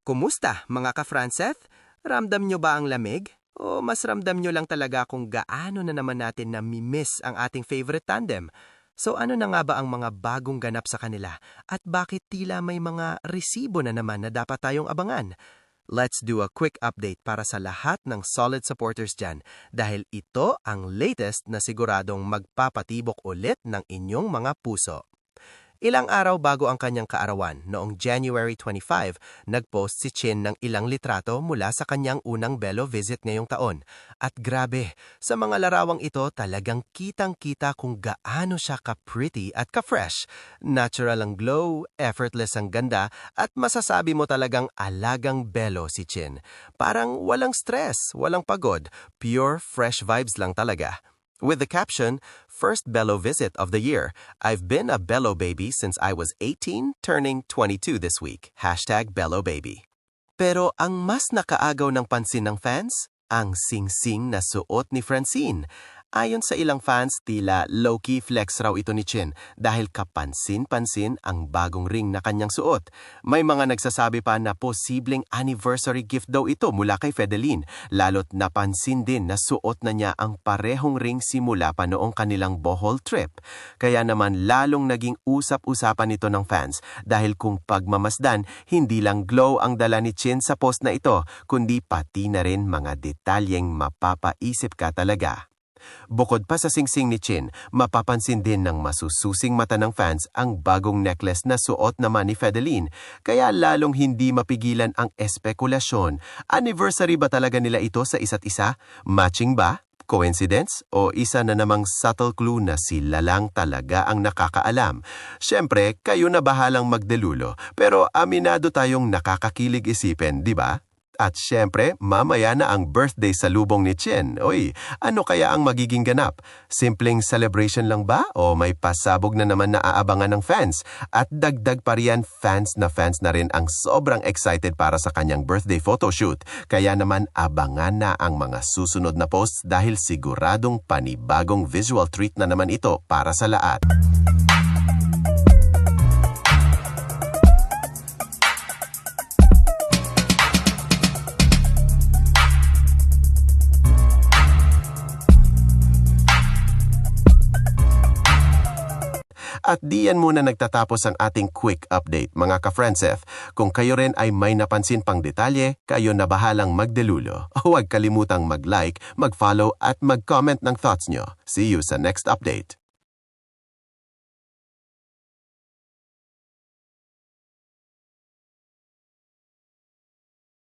Kumusta, mga ka-Franceth? Ramdam nyo ba ang lamig? O mas ramdam nyo lang talaga kung gaano na naman natin nami-miss ang ating favorite tandem? So ano na nga ba ang mga bagong ganap sa kanila? At bakit tila may mga resibo na naman na dapat tayong abangan? Let's do a quick update para sa lahat ng solid supporters dyan dahil ito ang latest na siguradong magpapatibok ulit ng inyong mga puso. Ilang araw bago ang kanyang kaarawan, noong January 25, nagpost si Chin ng ilang litrato mula sa kanyang unang Belo visit ngayong taon. At grabe, sa mga larawang ito talagang kitang-kita kung gaano siya ka-pretty at ka-fresh. Natural ang glow, effortless ang ganda, at masasabi mo talagang alagang Belo si Chin. Parang walang stress, walang pagod, pure fresh vibes lang talaga. With the caption, First Belo Visit of the Year. I've been a Belo baby since I was 18, turning 22 this week. #Belo baby. Pero ang mas nakaagaw ng pansin ng fans, ang sing-sing na suot ni Francine. Ayon sa ilang fans, tila low-key flex raw ito ni Chin dahil kapansin-pansin ang bagong ring na kanyang suot. May mga nagsasabi pa na posibleng anniversary gift daw ito mula kay Fedeline, lalo't napansin din na suot na niya ang parehong ring simula pa noong kanilang Bohol trip. Kaya naman lalong naging usap-usapan ito ng fans dahil kung pagmamasdan, hindi lang glow ang dala ni Chin sa post na ito, kundi pati na rin mga detalyeng mapapaisip ka talaga. Bukod pa sa singsing ni Chin, mapapansin din ng masususing mata ng fans ang bagong necklace na suot naman ni Fedeline, kaya lalong hindi mapigilan ang espekulasyon. Anniversary ba talaga nila ito sa isa't isa? Matching ba? Coincidence? O isa na namang subtle clue na sila lang talaga ang nakakaalam? Siyempre, kayo na bahalang magdelulo, pero aminado tayong nakakakilig isipin, di ba? At syempre, mamaya na ang birthday sa lubong ni Chin. Oy, ano kaya ang magiging ganap? Simpleng celebration lang ba o may pasabog na naman na aabangan ng fans? At dagdag pa riyan, fans na rin ang sobrang excited para sa kanyang birthday photoshoot. Kaya naman abangan na ang mga susunod na posts dahil siguradong panibagong visual treat na naman ito para sa lahat. At diyan muna nagtatapos ang ating quick update, mga ka-Franceth. Kung kayo rin ay may napansin pang detalye, kayo na bahalang magdelulo. Huwag kalimutang mag-like, mag-follow at mag-comment ng thoughts nyo. See you sa next update.